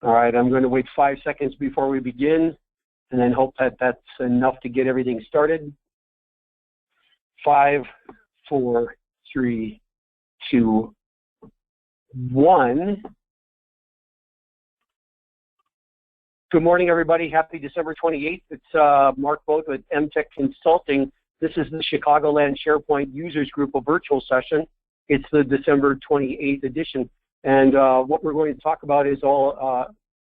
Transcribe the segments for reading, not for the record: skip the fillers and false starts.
All right, I'm going to wait 5 seconds before we begin, and then hope that that's enough to get everything started. 5, 4, 3, 2, 1. Good morning, everybody. Happy December 28th. It's Mark Both with MTech Consulting. This is the ChicagoLand SharePoint Users Group, a virtual session. It's the December 28th edition. And what we're going to talk about is all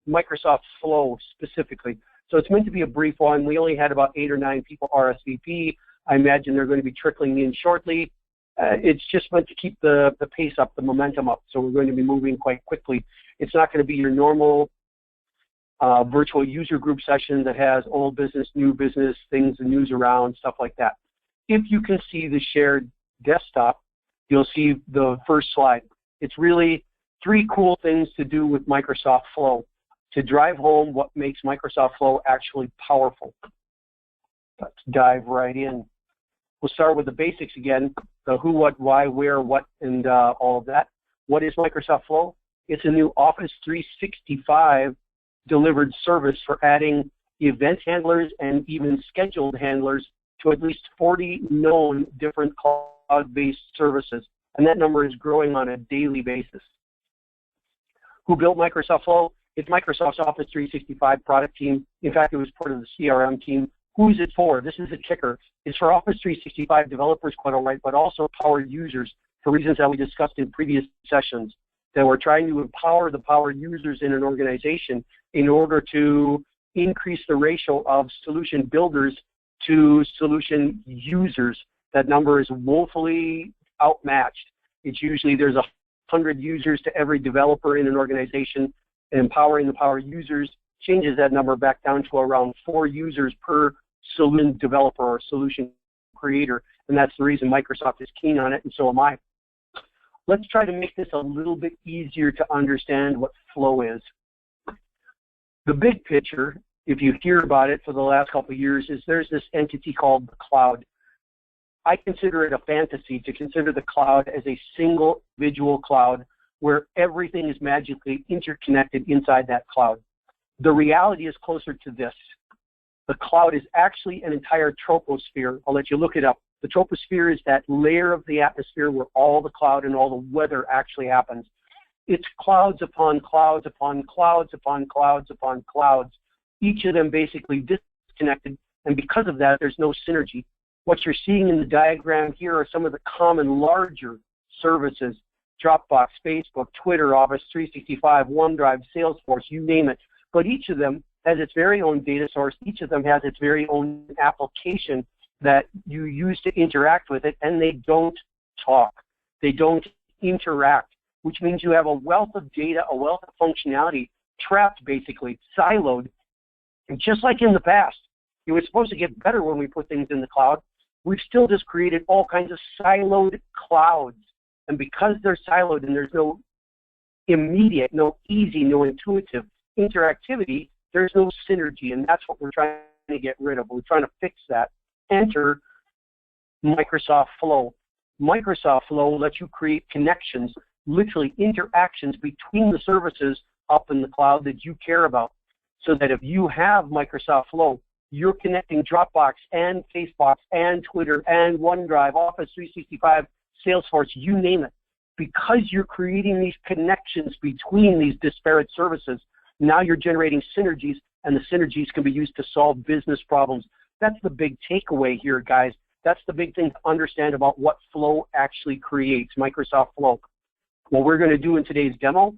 Microsoft Flow specifically. So it's meant to be a brief one. We only had about 8 or 9 people RSVP. I imagine they're going to be trickling in shortly. It's just meant to keep the pace up, the momentum up. So we're going to be moving quite quickly. It's not going to be your normal virtual user group session that has old business, new business, things, the news around, stuff like that. If you can see the shared desktop, you'll see the first slide. It's really 3 cool things to do with Microsoft Flow to drive home what makes Microsoft Flow actually powerful. Let's dive right in. We'll start with the basics again, the who, what, why, where, what, and all of that. What is Microsoft Flow? It's a new Office 365 delivered service for adding event handlers and even scheduled handlers to at least 40 known different cloud-based services. And that number is growing on a daily basis. Who built Microsoft Flow? It's Microsoft's Office 365 product team. In fact, it was part of the CRM team. Who's it for? This is a kicker. It's for Office 365 developers, quite all right, but also power users for reasons that we discussed in previous sessions, that we're trying to empower the power users in an organization in order to increase the ratio of solution builders to solution users. That number is woefully outmatched. It's usually there's 100 users to every developer in an organization. Empowering the power users changes that number back down to around 4 users per solution developer or solution creator, and that's the reason Microsoft is keen on it, and so am I. Let's try to make this a little bit easier to understand what Flow is. The big picture, if you hear about it for the last couple of years, is there's this entity called the cloud. I consider it a fantasy to consider the cloud as a single individual cloud where everything is magically interconnected inside that cloud. The reality is closer to this. The cloud is actually an entire troposphere. I'll let you look it up. The troposphere is that layer of the atmosphere where all the cloud and all the weather actually happens. It's clouds upon clouds upon clouds upon clouds upon clouds, each of them basically disconnected, and because of that, there's no synergy. What you're seeing in the diagram here are some of the common larger services: Dropbox, Facebook, Twitter, Office 365, OneDrive, Salesforce, you name it. But each of them has its very own data source. Each of them has its very own application that you use to interact with it, and they don't talk. They don't interact, which means you have a wealth of data, a wealth of functionality trapped, basically, siloed. And just like in the past, it was supposed to get better when we put things in the cloud. We've still just created all kinds of siloed clouds. And because they're siloed and there's no immediate, no easy, no intuitive interactivity, there's no synergy, and that's what we're trying to get rid of. We're trying to fix that. Enter Microsoft Flow. Microsoft Flow lets you create connections, literally interactions between the services up in the cloud that you care about, so that if you have Microsoft Flow, you're connecting Dropbox and Facebook and Twitter and OneDrive, Office 365, Salesforce, you name it. Because you're creating these connections between these disparate services, now you're generating synergies, and the synergies can be used to solve business problems. That's the big takeaway here, guys. That's the big thing to understand about what Flow actually creates, Microsoft Flow. What we're going to do in today's demo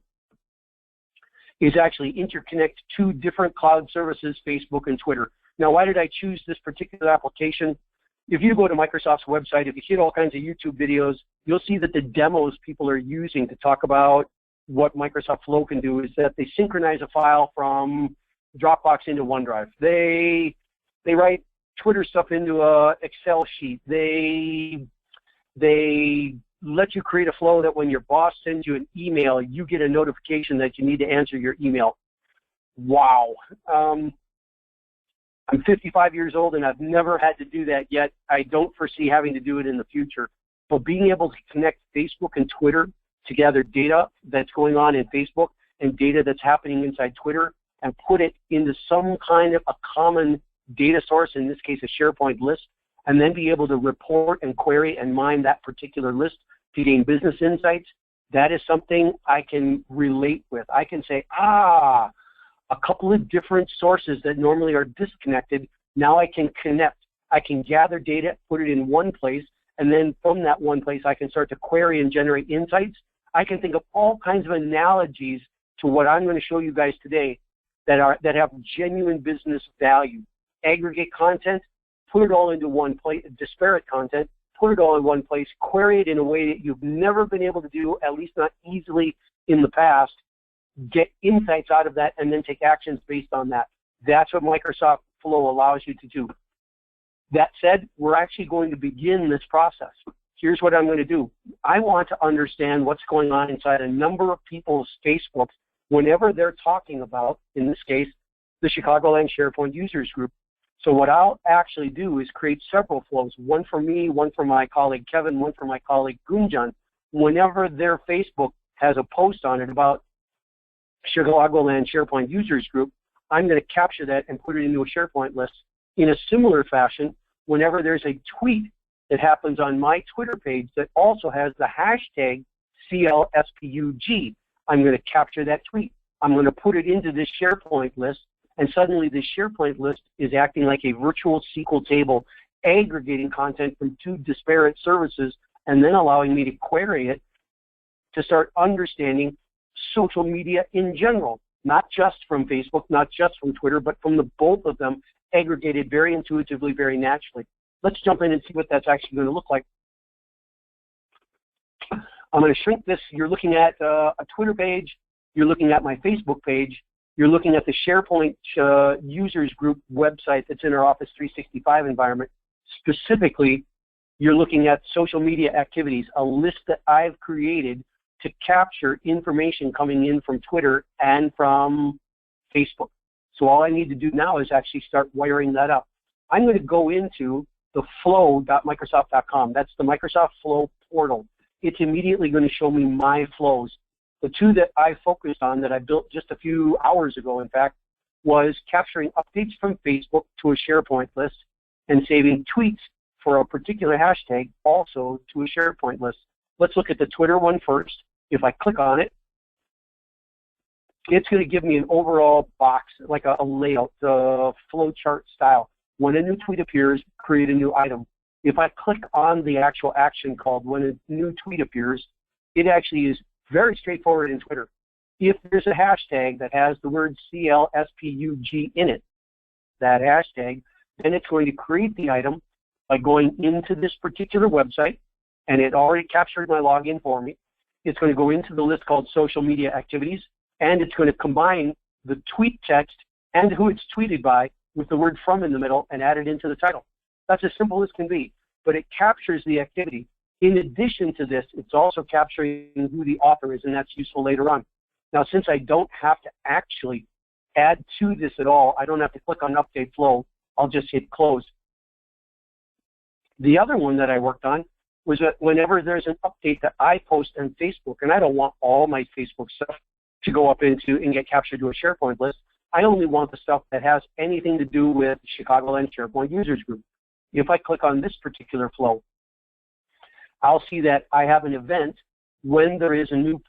is actually interconnect 2 different cloud services, Facebook and Twitter. Now, why did I choose this particular application? If you go to Microsoft's website, if you hit all kinds of YouTube videos, you'll see that the demos people are using to talk about what Microsoft Flow can do is that they synchronize a file from Dropbox into OneDrive. They write Twitter stuff into a Excel sheet. They let you create a flow that when your boss sends you an email, you get a notification that you need to answer your email. Wow. I'm 55 years old, and I've never had to do that yet. I don't foresee having to do it in the future. But being able to connect Facebook and Twitter to gather data that's going on in Facebook and data that's happening inside Twitter and put it into some kind of a common data source, in this case a SharePoint list, and then be able to report and query and mine that particular list to gain business insights, that is something I can relate with. I can say, a couple of different sources that normally are disconnected, now I can connect. I can gather data, put it in one place, and then from that one place I can start to query and generate insights. I can think of all kinds of analogies to what I'm going to show you guys today that have genuine business value. Aggregate content, put it all into one place, disparate content, put it all in one place, query it in a way that you've never been able to do, at least not easily in the past, get insights out of that, and then take actions based on that. That's what Microsoft Flow allows you to do. That said, we're actually going to begin this process. Here's what I'm going to do. I want to understand what's going on inside a number of people's Facebooks whenever they're talking about, in this case, the ChicagoLand SharePoint Users Group. So what I'll actually do is create several flows, one for me, one for my colleague Kevin, one for my colleague Gunjan. Whenever their Facebook has a post on it about ChicagoLand SharePoint Users Group, I'm going to capture that and put it into a SharePoint list. In a similar fashion, whenever there's a tweet that happens on my Twitter page that also has the hashtag CLSPUG, I'm going to capture that tweet. I'm going to put it into this SharePoint list, and suddenly this SharePoint list is acting like a virtual SQL table, aggregating content from two disparate services, and then allowing me to query it to start understanding social media in general, not just from Facebook, not just from Twitter, but from the both of them, aggregated very intuitively, very naturally. Let's jump in and see what that's actually going to look like. I'm going to shrink this. You're looking at a Twitter page. You're looking at my Facebook page. You're looking at the SharePoint Users Group website that's in our Office 365 environment. Specifically, you're looking at social media activities, a list that I've created to capture information coming in from Twitter and from Facebook. So all I need to do now is actually start wiring that up. I'm going to go into the flow.microsoft.com. That's the Microsoft Flow portal. It's immediately going to show me my flows. The two that I focused on that I built just a few hours ago, in fact, was capturing updates from Facebook to a SharePoint list and saving tweets for a particular hashtag also to a SharePoint list. Let's look at the Twitter one first. If I click on it, it's going to give me an overall box, like a layout, flow chart style. When a new tweet appears, create a new item. If I click on the actual action called when a new tweet appears, it actually is very straightforward in Twitter. If there's a hashtag that has the word CLSPUG in it, that hashtag, then it's going to create the item by going into this particular website, and it already captured my login for me. It's going to go into the list called social media activities, and it's going to combine the tweet text and who it's tweeted by with the word from in the middle and add it into the title. That's as simple as can be, but it captures the activity. In addition to this, it's also capturing who the author is, and that's useful later on. Now, since I don't have to actually add to this at all, I don't have to click on Update Flow, I'll just hit Close. The other one that I worked on was that whenever there's an update that I post on Facebook, and I don't want all my Facebook stuff to go up into and get captured to a SharePoint list, I only want the stuff that has anything to do with ChicagoLand SharePoint Users Group. If I click on this particular flow, I'll see that I have an event when there is a new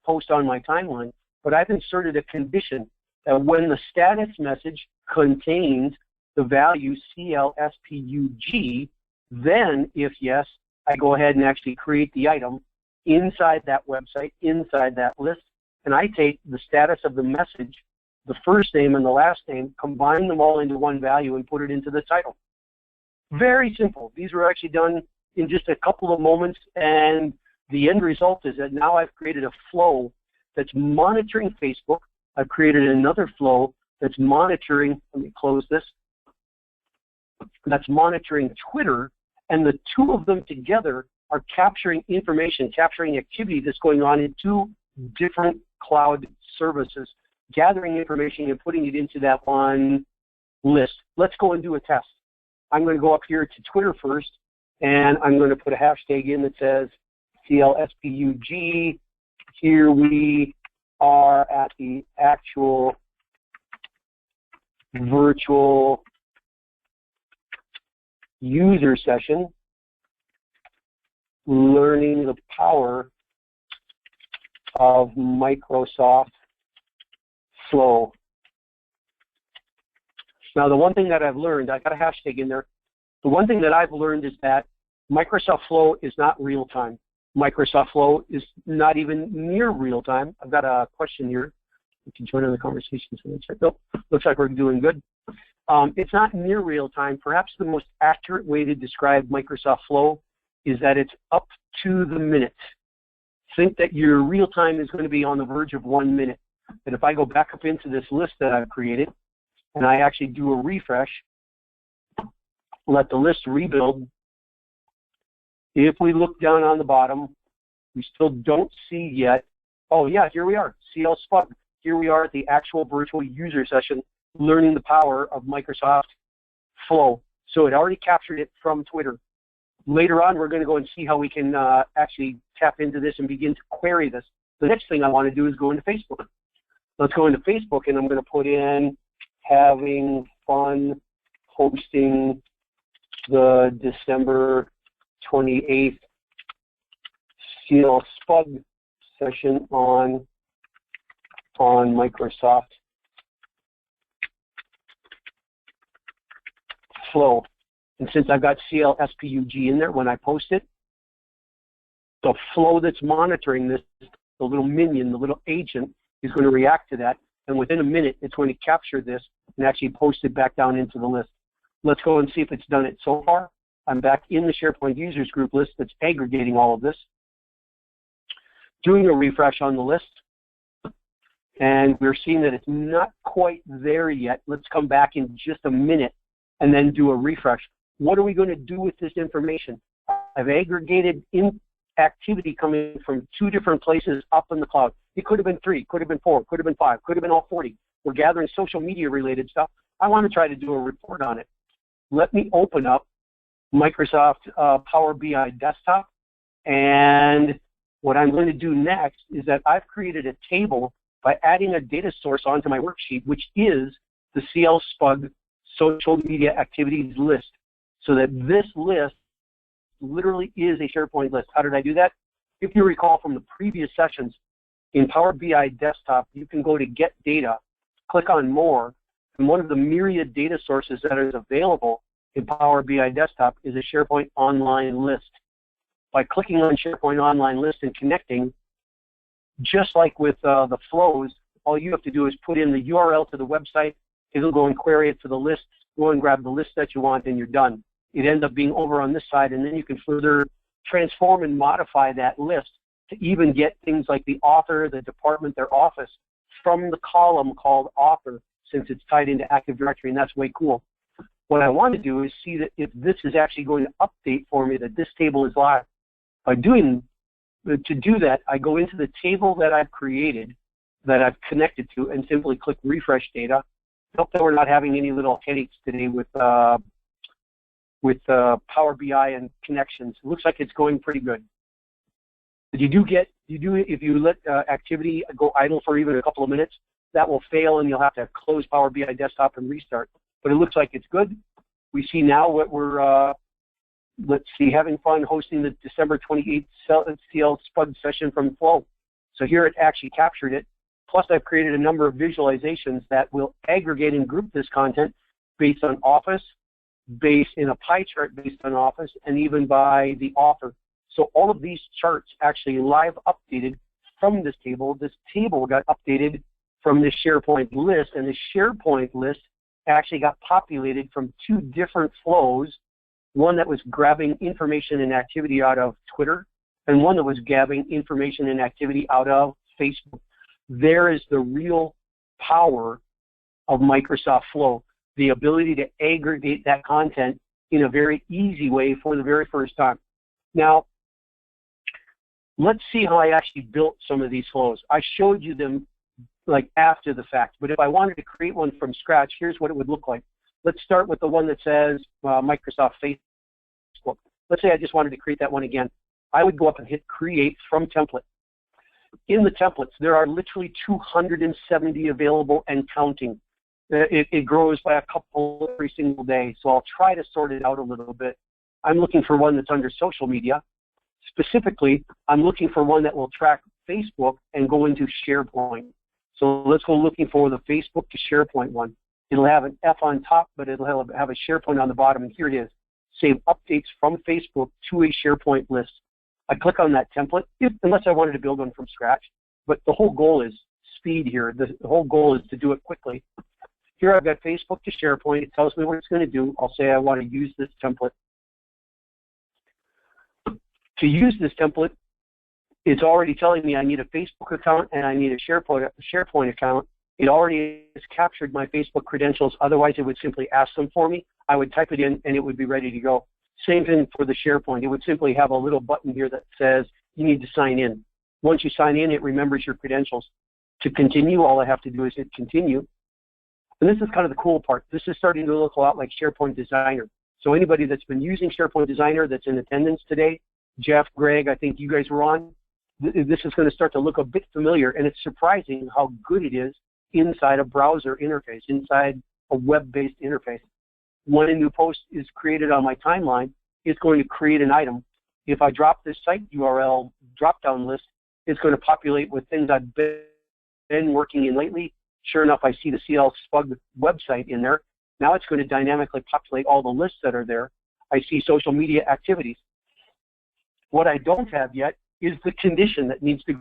post on my timeline, but I've inserted a condition that when the status message contains the value CLSPUG, then if yes, I go ahead and actually create the item inside that website, inside that list, and I take the status of the message, the first name and the last name, combine them all into one value and put it into the title. Very simple. These were actually done in just a couple of moments, and the end result is that now I've created a flow that's monitoring Facebook. I've created another flow that's monitoring, let me close this, that's monitoring Twitter, and the two of them together are capturing information, capturing activity that's going on in two different cloud services, gathering information and putting it into that one list. Let's go and do a test. I'm going to go up here to Twitter first, and I'm going to put a hashtag in that says CLSPUG. Here we are at the actual virtual user session, learning the power of Microsoft Flow. Now, the one thing that I've learned, I got a hashtag in there. The one thing that I've learned is that Microsoft Flow is not real time. Microsoft Flow is not even near real time. I've got a question here. You can join in the conversation. Nope, looks like we're doing good. It's not near real time. Perhaps the most accurate way to describe Microsoft Flow is that it's up to the minute. Think that your real time is going to be on the verge of 1 minute. And if I go back up into this list that I've created, and I actually do a refresh, let the list rebuild. If we look down on the bottom, we still don't see yet. Oh yeah, here we are, CL Spug. Here we are at the actual virtual user session, learning the power of Microsoft Flow. So it already captured it from Twitter. Later on, we're going to go and see how we can actually tap into this and begin to query this. The next thing I want to do is go into Facebook. Let's go into Facebook, and I'm going to put in having fun hosting the December 28th CL Spug session on Microsoft Flow. And since I've got CL SPUG in there when I post it, the Flow that's monitoring this, the little minion, the little agent, is going to react to that. And within a minute, it's going to capture this and actually post it back down into the list. Let's go and see if it's done it so far. I'm back in the SharePoint users group list that's aggregating all of this. Doing a refresh on the list. And we're seeing that it's not quite there yet. Let's come back in just a minute and then do a refresh. What are we going to do with this information? I've aggregated activity coming from 2 different places up in the cloud. It could have been 3, could have been 4, could have been 5, could have been all 40. We're gathering social media related stuff. I want to try to do a report on it. Let me open up Microsoft Power BI Desktop, and what I'm going to do next is that I've created a table by adding a data source onto my worksheet, which is the CL Spug social media activities list, so that this list literally is a SharePoint list. How did I do that? If you recall from the previous sessions, in Power BI Desktop, you can go to Get Data, click on More, and one of the myriad data sources that is available in Power BI Desktop is a SharePoint Online list. By clicking on SharePoint Online list and connecting, just like with the flows, all you have to do is put in the URL to the website. It'll go and query it to the list, go and grab the list that you want, and you're done. It ends up being over on this side, and then you can further transform and modify that list to even get things like the author, the department, their office from the column called author, since it's tied into Active Directory, and that's way cool. What I want to do is see that if this is actually going to update for me that this table is live. To do that, I go into the table that I've created, that I've connected to, and simply click Refresh Data. I hope that we're not having any little headaches today with Power BI and connections. It looks like it's going pretty good. But if you let activity go idle for even a couple of minutes, that will fail and you'll have to close Power BI Desktop and restart. But it looks like it's good. We see now what we're, let's see, having fun hosting the December 28th CL Spug session from Flow. So here it actually captured it. Plus I've created a number of visualizations that will aggregate and group this content based on Office, based in a pie chart based on Office, and even by the author. So all of these charts actually live updated from this table. This table got updated from the SharePoint list, and the SharePoint list actually got populated from 2 different flows, one that was grabbing information and activity out of Twitter, and one that was grabbing information and activity out of Facebook. There is the real power of Microsoft Flow, the ability to aggregate that content in a very easy way for the very first time. Now, let's see how I actually built some of these flows. I showed you them like after the fact, but if I wanted to create one from scratch, here's what it would look like. Let's start with the one that says Microsoft Facebook. Let's say I just wanted to create that one again. I would go up and hit Create from Template. In the templates, there are literally 270 available and counting. It grows by a couple every single day, so I'll try to sort it out a little bit. I'm looking for one that's under social media. Specifically, I'm looking for one that will track Facebook and go into SharePoint. So let's go looking for the Facebook to SharePoint one. It'll have an F on top, but it'll have a SharePoint on the bottom, and here it is. Save updates from Facebook to a SharePoint list. I click on that template, unless I wanted to build one from scratch. But the whole goal is speed here. The whole goal is to do it quickly. Here I've got Facebook to SharePoint. It tells me what it's going to do. I'll say I want to use this template. To use this template, it's already telling me I need a Facebook account and I need a SharePoint account. It already has captured my Facebook credentials. Otherwise, it would simply ask them for me. I would type it in, and it would be ready to go. Same thing for the SharePoint. It would simply have a little button here that says you need to sign in. Once you sign in, it remembers your credentials. To continue, all I have to do is hit continue. And this is kind of the cool part. This is starting to look a lot like SharePoint Designer. So anybody that's been using SharePoint Designer that's in attendance today, Jeff, Greg, I think you guys were on, this is going to start to look a bit familiar, and it's surprising how good it is inside a browser interface, inside a web-based interface. When a new post is created on my timeline, it's going to create an item. If I drop this site URL drop-down list, it's going to populate with things I've been working in lately. Sure enough, I see the CL Spug website in there. Now it's going to dynamically populate all the lists that are there. I see social media activities. What I don't have yet is the condition that needs to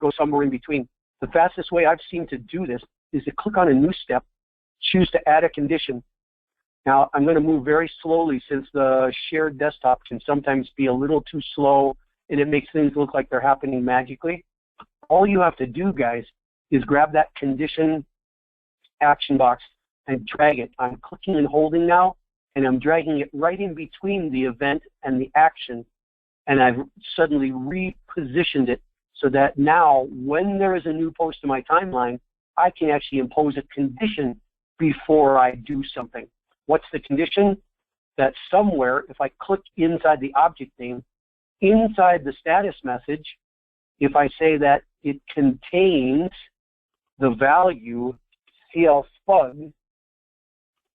go somewhere in between. The fastest way I've seen to do this is to click on a new step, choose to add a condition. Now, I'm going to move very slowly since the shared desktop can sometimes be a little too slow and it makes things look like they're happening magically. All you have to do, guys, is grab that condition action box and drag it. I'm clicking and holding now, and I'm dragging it right in between the event and the action, and I've suddenly repositioned it so that now when there is a new post in my timeline, I can actually impose a condition before I do something. What's the condition? That somewhere, if I click inside the object name, inside the status message, if I say that it contains the value CL Spug,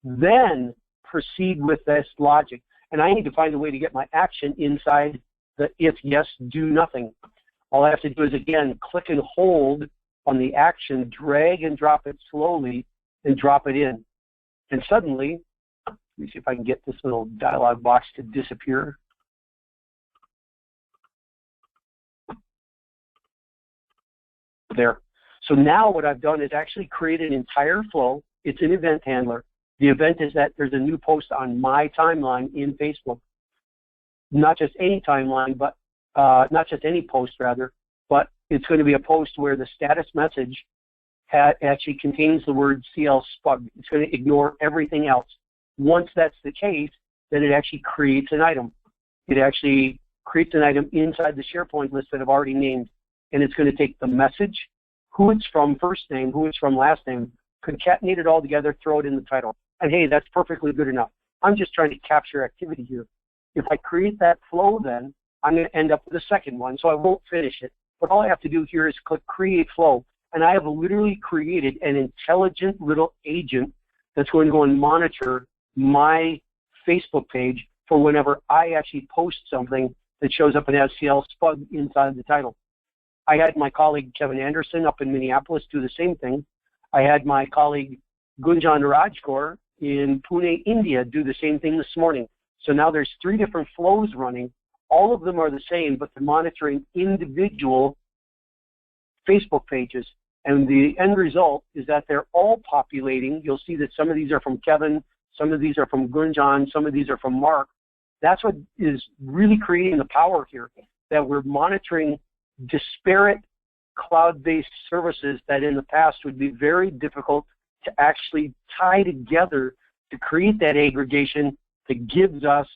then proceed with this logic. And I need to find a way to get my action inside the if yes, do nothing. All I have to do is, again, click and hold on the action, drag and drop it slowly, and drop it in. And suddenly, let me see if I can get this little dialog box to disappear. There. So now what I've done is actually create an entire flow. It's an event handler. The event is that there's a new post on my timeline in Facebook. Not just any timeline, but not just any post, rather, but it's going to be a post where the status message actually contains the word CL Spug. It's going to ignore everything else. Once that's the case, then it actually creates an item. It actually creates an item inside the SharePoint list that I've already named, and it's going to take the message, who it's from first name, who it's from last name, concatenate it all together, throw it in the title. And hey, that's perfectly good enough. I'm just trying to capture activity here. If I create that flow, then I'm going to end up with a second one, so I won't finish it. But all I have to do here is click Create Flow, and I have literally created an intelligent little agent that's going to go and monitor my Facebook page for whenever I actually post something that shows up and has CL Spug inside the title. I had my colleague Kevin Anderson up in Minneapolis do the same thing. I had my colleague Gunjan Rajkor in Pune, India do the same thing this morning. So now there's 3 different flows running. All of them are the same, but they're monitoring individual Facebook pages. And the end result is that they're all populating. You'll see that some of these are from Kevin, some of these are from Gunjan, some of these are from Mark. That's what is really creating the power here, that we're monitoring disparate cloud-based services that in the past would be very difficult to actually tie together to create that aggregation that gives us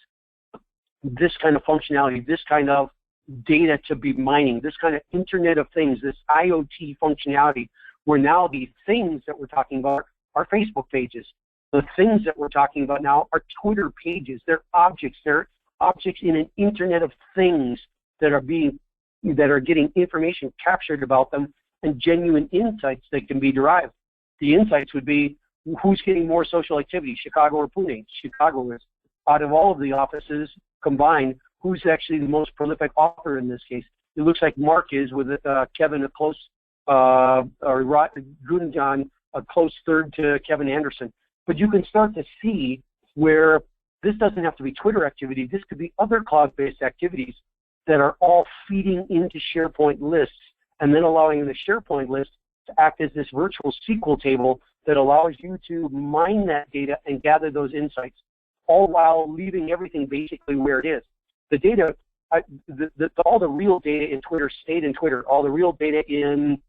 this kind of functionality, this kind of data to be mining, this kind of Internet of Things, this IoT functionality, where now the things that we're talking about are Facebook pages. The things that we're talking about now are Twitter pages. They're objects. They're objects in an Internet of Things that are being that are getting information captured about them and genuine insights that can be derived. The insights would be who's getting more social activity, Chicago or Pune. Chicago is, out of all of the offices combined, who's actually the most prolific author in this case. It looks like Mark is, with Kevin a close, or Gunjan a close third to Kevin Anderson. But you can start to see where this doesn't have to be Twitter activity. This could be other cloud-based activities that are all feeding into SharePoint lists and then allowing the SharePoint list to act as this virtual SQL table that allows you to mine that data and gather those insights, all while leaving everything basically where it is. The data, all the real data in Twitter stayed in Twitter. All the real data in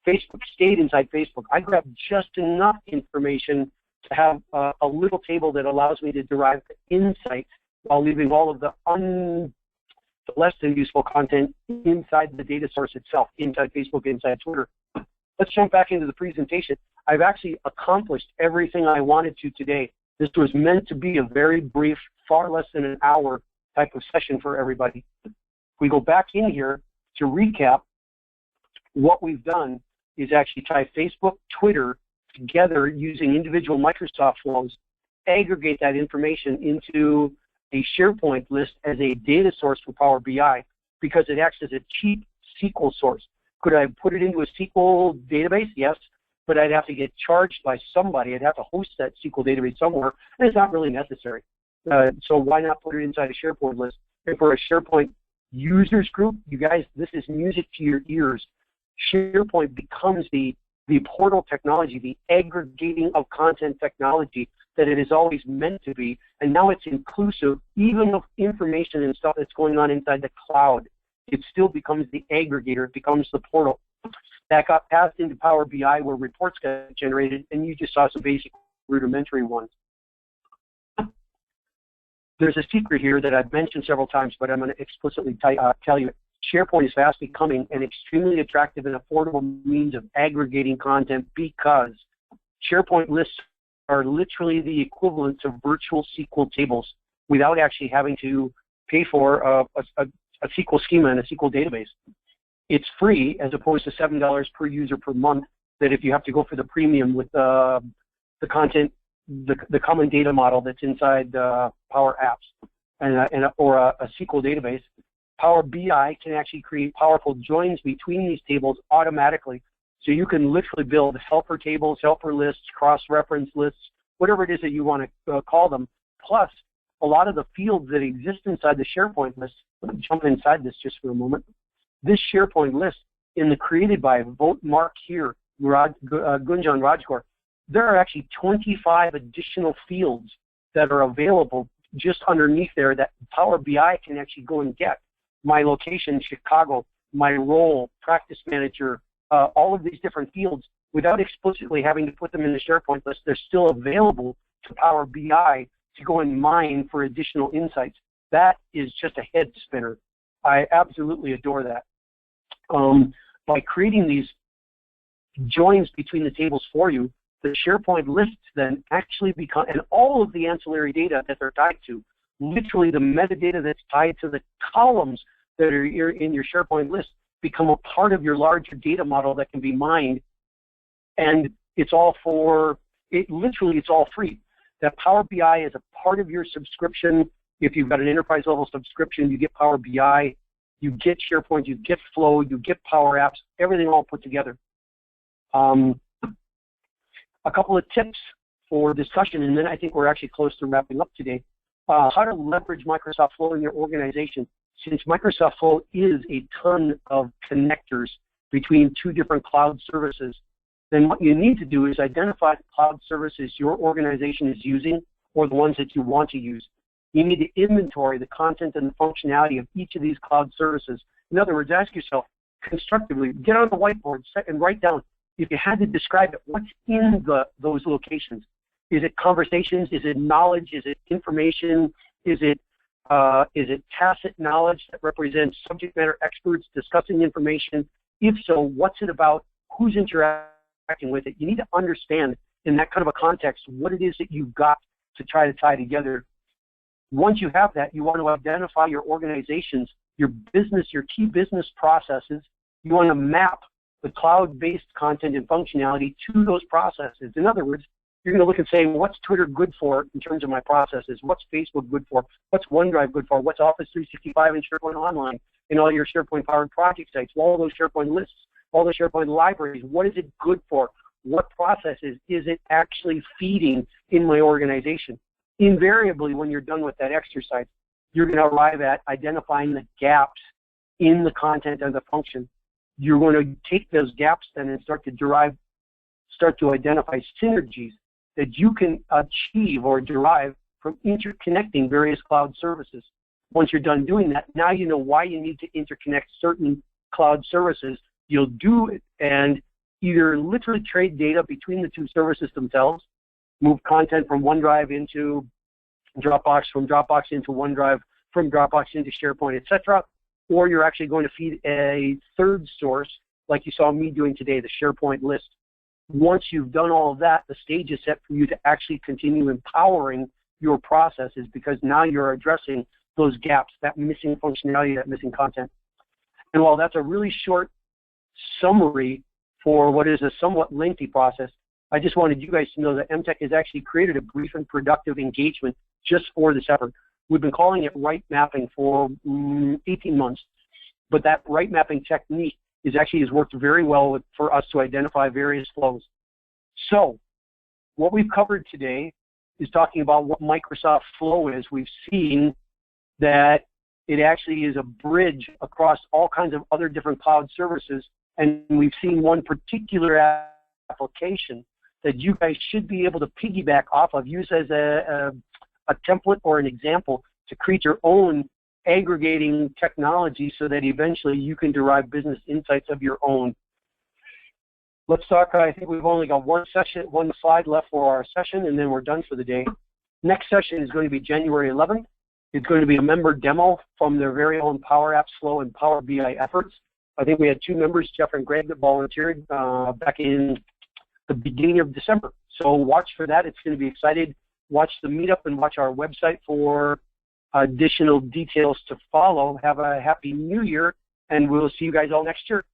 Facebook stayed inside Facebook. I grabbed just enough information to have a little table that allows me to derive insights while leaving all of the less than useful content inside the data source itself, inside Facebook, inside Twitter. Let's jump back into the presentation. I've actually accomplished everything I wanted to today. This was meant to be a very brief, far less than an hour type of session for everybody. We go back in here to recap. What we've done is actually tie Facebook, Twitter together using individual Microsoft flows, aggregate that information into a SharePoint list as a data source for Power BI because it acts as a cheap SQL source. Could I put it into a SQL database? Yes, but I'd have to get charged by somebody. I'd have to host that SQL database somewhere, and it's not really necessary. So why not put it inside a SharePoint list? And for a SharePoint users group, you guys, this is music to your ears. SharePoint becomes the portal technology, the aggregating of content technology that it is always meant to be, and now it's inclusive even of information and stuff that's going on inside the cloud. It still becomes the aggregator, it becomes the portal. That got passed into Power BI where reports got generated, and you just saw some basic rudimentary ones. There's a secret here that I've mentioned several times, but I'm going to explicitly tell you. SharePoint is fast becoming an extremely attractive and affordable means of aggregating content because SharePoint lists are literally the equivalent of virtual SQL tables without actually having to pay for a SQL schema and a SQL database. It's free as opposed to $7 per user per month that if you have to go for the premium with the content, the common data model that's inside PowerApps or a SQL database. Power BI can actually create powerful joins between these tables automatically. So you can literally build helper tables, helper lists, cross-reference lists, whatever it is that you want to call them. Plus, a lot of the fields that exist inside the SharePoint list, let me jump inside this just for a moment. This SharePoint list, in the created by vote mark here, Gunjan Rajgor, there are actually 25 additional fields that are available just underneath there that Power BI can actually go and get. My location, Chicago, my role, practice manager, all of these different fields, without explicitly having to put them in the SharePoint list, they're still available to Power BI to go and mine for additional insights. That is just a head spinner. I absolutely adore that. By creating these joins between the tables for you, the SharePoint lists then actually become, and all of the ancillary data that they're tied to, literally the metadata that's tied to the columns that are in your SharePoint list become a part of your larger data model that can be mined, and it's all it's all free. That Power BI is a part of your subscription. If you've got an enterprise level subscription, you get Power BI, you get SharePoint, you get Flow, you get PowerApps, everything all put together. A couple of tips for discussion, and then I think we're actually close to wrapping up today. How to leverage Microsoft Flow in your organization. Since Microsoft Flow is a ton of connectors between two different cloud services, then what you need to do is identify the cloud services your organization is using or the ones that you want to use. You need to inventory the content and the functionality of each of these cloud services. In other words, ask yourself constructively, get on the whiteboard and write down, if you had to describe it, what's in those locations? Is it conversations? Is it knowledge? Is it information? Is it tacit knowledge that represents subject matter experts discussing information? If so, what's it about? Who's interacting with it? You need to understand in that kind of a context what it is that you've got to try to tie together. Once you have that, you want to identify your organization's your business, your key business processes. You want to map the cloud-based content and functionality to those processes. In other words, you're going to look and say, what's Twitter good for in terms of my processes? What's Facebook good for? What's OneDrive good for? What's Office 365 and SharePoint Online and all your SharePoint-powered project sites? All those SharePoint lists, all the SharePoint libraries, what is it good for? What processes is it actually feeding in my organization? Invariably, when you're done with that exercise, you're going to arrive at identifying the gaps in the content and the function. You're going to take those gaps then and start to identify synergies that you can achieve or derive from interconnecting various cloud services. Once you're done doing that, now you know why you need to interconnect certain cloud services. You'll do it and either literally trade data between the two services themselves, move content from OneDrive into Dropbox, from Dropbox into OneDrive, from Dropbox into SharePoint, etc., or you're actually going to feed a third source, like you saw me doing today, the SharePoint list. Once you've done all of that, the stage is set for you to actually continue empowering your processes, because now you're addressing those gaps, that missing functionality, that missing content. And while that's a really short summary for what is a somewhat lengthy process, I just wanted you guys to know that MTech has actually created a brief and productive engagement just for this effort. We've been calling it right mapping for 18 months, but that right mapping technique has worked very well for us to identify various flows. So what we've covered today is talking about what Microsoft Flow is. We've seen that it actually is a bridge across all kinds of other different cloud services, and we've seen one particular application that you guys should be able to piggyback off of, use as a template or an example to create your own aggregating technology so that eventually you can derive business insights of your own. Let's talk, I think we've only got one slide left for our session, and then we're done for the day. Next session is going to be January 11th. It's going to be a member demo from their very own PowerApps Flow and Power BI efforts. I think we had 2 members, Jeff and Greg, that volunteered back in the beginning of December. So watch for that. It's going to be exciting. Watch the meetup and watch our website for additional details to follow. Have a happy new year, and we'll see you guys all next year.